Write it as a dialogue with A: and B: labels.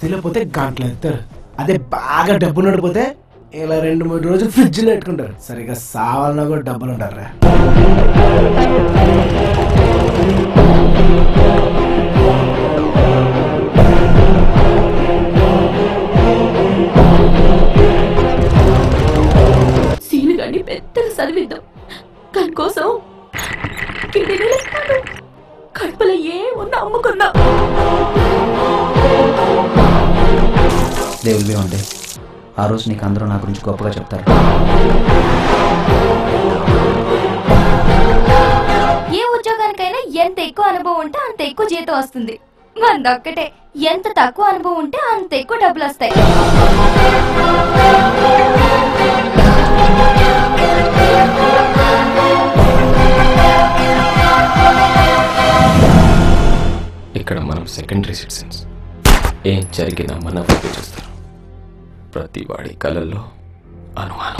A: పార్టీలో పోతే గంటలు ఎత్తారు. అదే బాగా డబ్బులు ఉండిపోతే ఇలా 2-3 రోజులు ఫ్రిడ్జ్లో పెట్టుకుంటారు. సరిగా సావాలన్నా కూడా డబ్బులు ఉంటారా.
B: సీను గాని పెద్దగా చదివిద్దాం దాని కోసం కడుపులో ఏమున్నా అమ్ముకుందాం.
C: దేవుళ్ళే ఉండే ఆ రోజు నీకు అందరూ నా గురించి గొప్పగా చెప్తారు.
D: ఏ ఉద్యోగానికైనా ఎంత ఎక్కువ అనుభవం ఉంటే అంత ఎక్కువ జీతం వస్తుంది. మందొక్కటే ఎంత తక్కువ అనుభవం ఉంటే అంత ఎక్కువ డబ్బులు వస్తాయి.
E: ఇక్కడ మనం సెకండరీ సిటిజన్స్. ఏం జరిగినా మన వైపు చూస్తారు. ప్రతి వాడి కళల్లో అనుమానం.